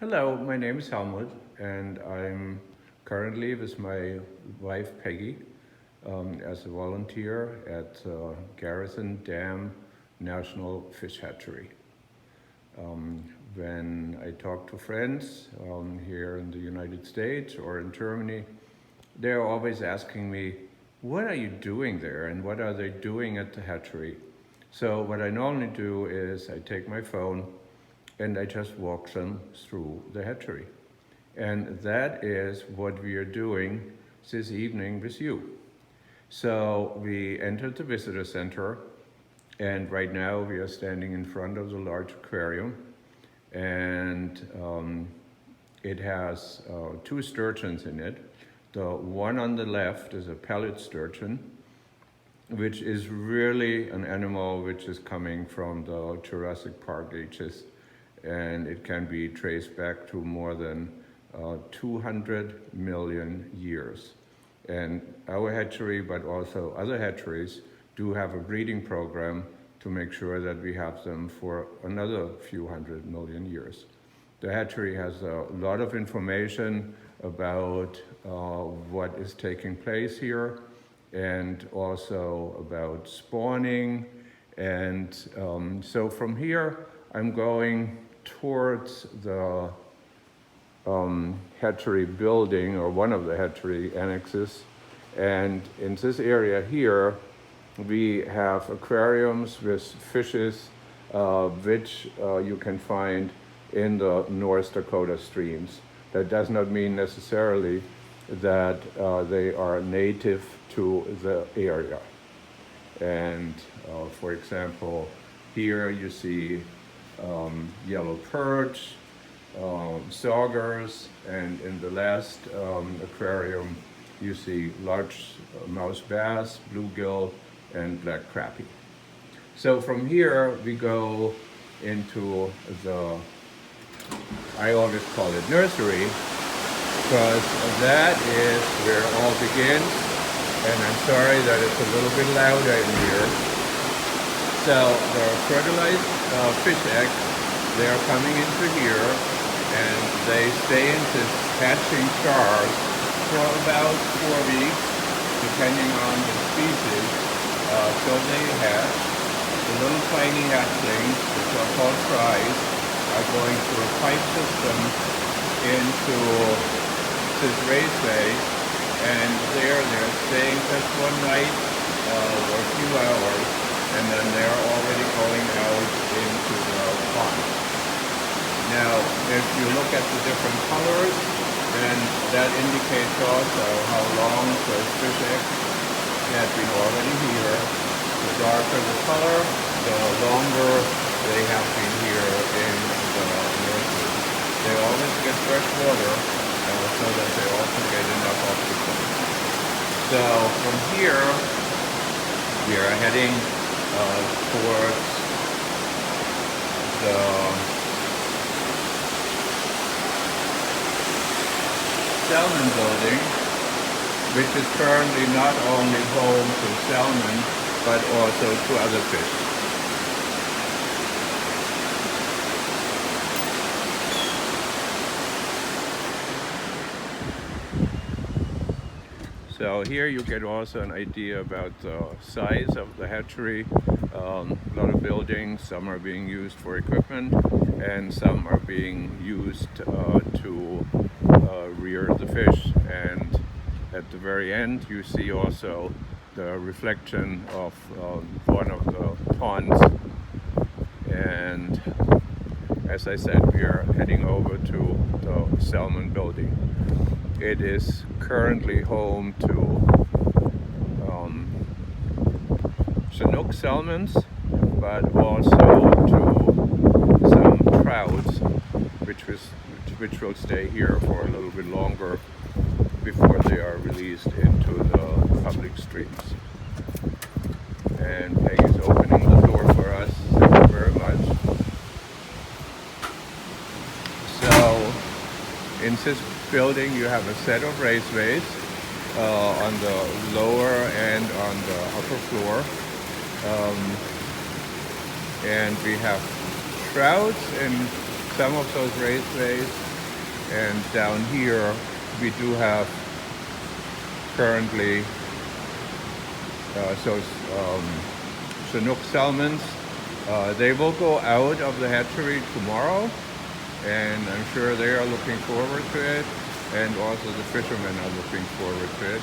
Hello, my name is Helmut, and I'm currently with my wife Peggy as a volunteer at Garrison Dam National Fish Hatchery. When I talk to friends here in the United States or in Germany, they're always asking me, what are you doing there and what are they doing at the hatchery? So what I normally do is I take my phone and I just walk them through the hatchery. And that is what we are doing this evening with you. So we entered the visitor center, and right now we are standing in front of the large aquarium, and it has two sturgeons in it. The one on the left is a pellet sturgeon, which is really an animal which is coming from the Jurassic Park ages, and it can be traced back to more than 200 million years. And our hatchery, but also other hatcheries, do have a breeding program to make sure that we have them for another few 100 million years. The hatchery has a lot of information about what is taking place here, and also about spawning. And so from here, I'm going towards the hatchery building, or one of the hatchery annexes. And in this area here, we have aquariums with fishes which you can find in the North Dakota streams. That does not mean necessarily that they are native to the area. And for example, here you see yellow perch, saugers, and in the last aquarium you see large mouse bass, bluegill, and black crappie. So from here we go into the, I always call it nursery, because that is where it all begins. And I'm sorry that it's a little bit louder in here. So the fertilized fish eggs, they are coming into here, and they stay in this hatching jars for about 4 weeks, depending on the species. So they hatch. The little tiny hatchlings, which are called fries, are going through a pipe system into this raceway, and they're staying just one night or a few hours, and then they're already going out into the pond. Now, if you look at the different colors, then that indicates also how long those fish eggs have been already here. The darker the color, the longer they have been here in the nursery. They always get fresh water, so that they also get enough oxygen. So from here, we are heading towards the salmon building, which is currently not only home to salmon, but also to other fish. So here you get also an idea about the size of the hatchery. A lot of buildings, some are being used for equipment, and some are being used to rear the fish. And at the very end you see also the reflection of one of the ponds. And as I said, we are heading over to the salmon building. It is currently home to Chinook salmons, but also to some trouts, which will stay here for a little bit longer before they are released into the public streams. And Peggy's opening the door for us. Thank you very much. So in this building you have a set of raceways on the lower and on the upper floor. And we have trouts in some of those raceways, And down here we do have currently Chinook salmons. They will go out of the hatchery tomorrow, and I'm sure they are looking forward to it, and also the fishermen are looking forward to it.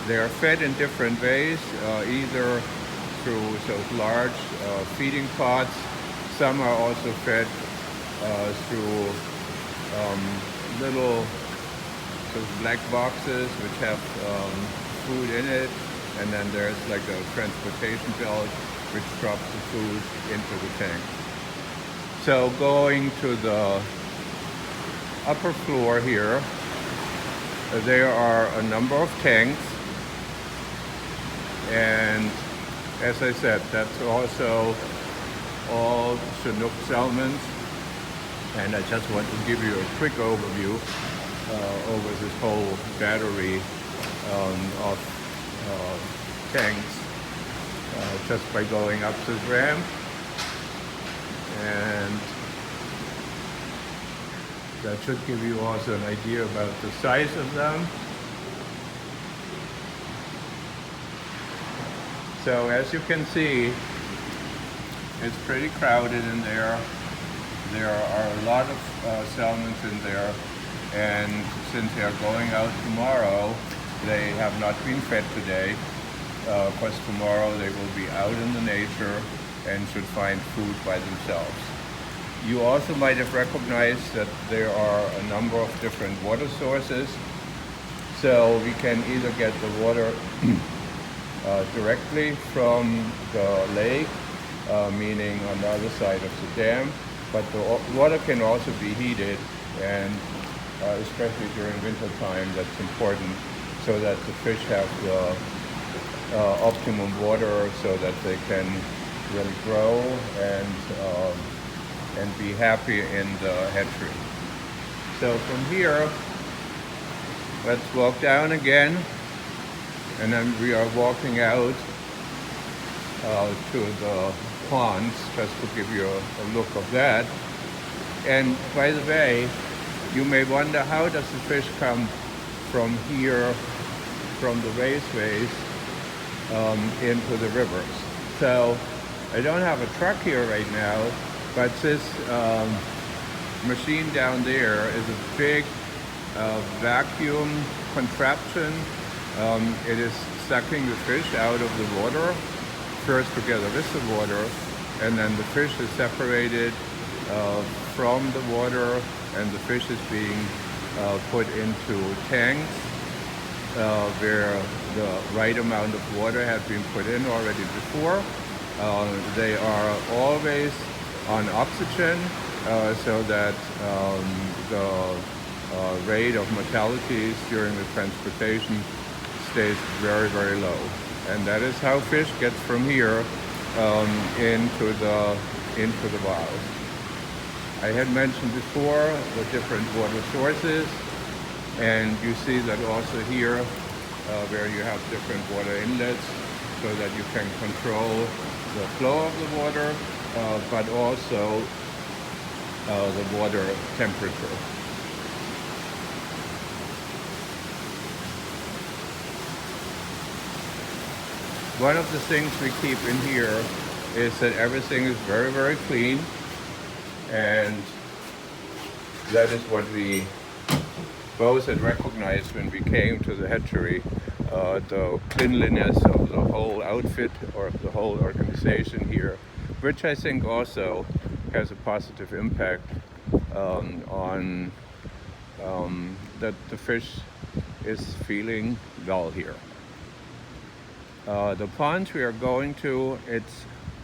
They are fed in different ways, either through those large feeding pots. Some are also fed through little sort of black boxes which have food in it, and then there's like a transportation belt which drops the food into the tank. So going to the upper floor here, there are a number of tanks, and as I said, that's also all Chinook salmons. And I just want to give you a quick overview over this whole battery of tanks just by going up this ramp. And that should give you also an idea about the size of them. So as you can see, it's pretty crowded in there. There are a lot of salmons in there, and since they are going out tomorrow, they have not been fed today. Because tomorrow they will be out in the nature and should find food by themselves. You also might have recognized that there are a number of different water sources. So we can either get the water directly from the lake, meaning on the other side of the dam, but the water can also be heated, and especially during winter time, that's important, so that the fish have the optimum water so that they can really grow and be happy in the hatchery. So from here, let's walk down again, and then we are walking out to the ponds, just to give you a look of that. And by the way, you may wonder, how does the fish come from here, from the raceways, into the rivers? So I don't have a truck here right now, but this machine down there is a big vacuum contraption. It is sucking the fish out of the water, first together with the water, and then the fish is separated from the water, and the fish is being put into tanks where the right amount of water had been put in already before. They are always on oxygen, so that the rate of mortalities during the transportation stays very, very low. And that is how fish gets from here into the wild. I had mentioned before the different water sources, and you see that also here where you have different water inlets, so that you can control the flow of the water, but also the water temperature. One of the things we keep in here is that everything is very, very clean, and that is what we both had recognized when we came to the hatchery, the cleanliness of the whole outfit or the whole organization here, which I think also has a positive impact on that the fish is feeling well here. The ponds we are going to,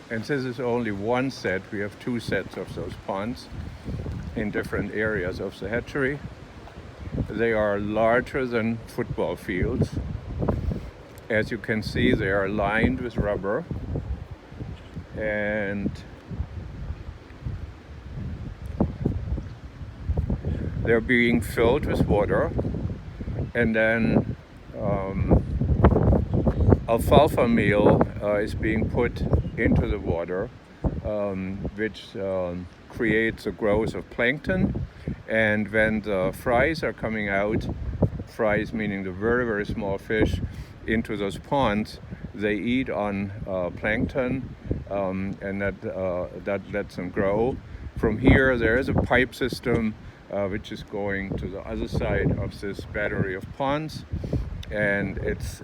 and this is only one set, we have two sets of those ponds in different areas of the hatchery. They are larger than football fields. As you can see, they are lined with rubber, and they're being filled with water, and then alfalfa meal is being put into the water, which creates the growth of plankton, And when the fries are coming out, fries meaning the very, very small fish, into those ponds, they eat on plankton, and that lets them grow. From here, there is a pipe system which is going to the other side of this battery of ponds, and it's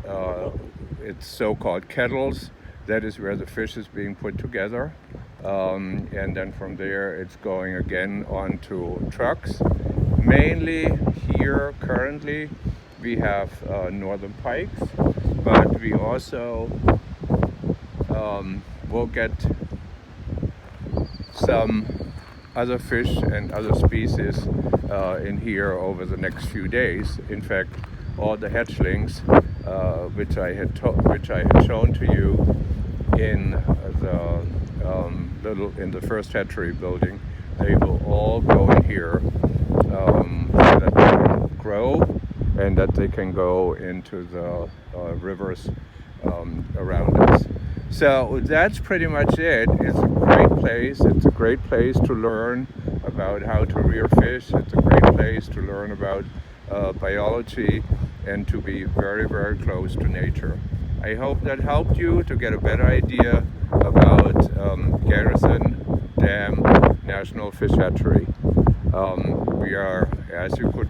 so-called kettles. That is where the fish is being put together, and then from there it's going again onto trucks. Mainly here currently we have northern pikes, but we also will get some other fish and other species in here over the next few days. In fact, all the hatchlings, which I had shown to you in the first hatchery building, they will all go in here, so that they can grow and that they can go into the rivers around us. So that's pretty much it. It's a great place. It's a great place to learn about how to rear fish. It's a great place to learn about biology and to be very, very close to nature. I hope that helped you to get a better idea about Garrison Dam National Fish Hatchery. We are, as you could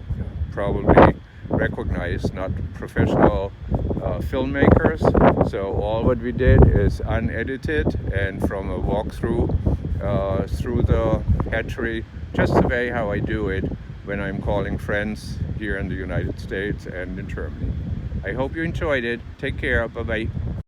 probably recognize, not professional filmmakers, so all what we did is unedited and from a walkthrough through the hatchery, just the way how I do it when I'm calling friends here in the United States and in Germany. I hope you enjoyed it. Take care. Bye-bye.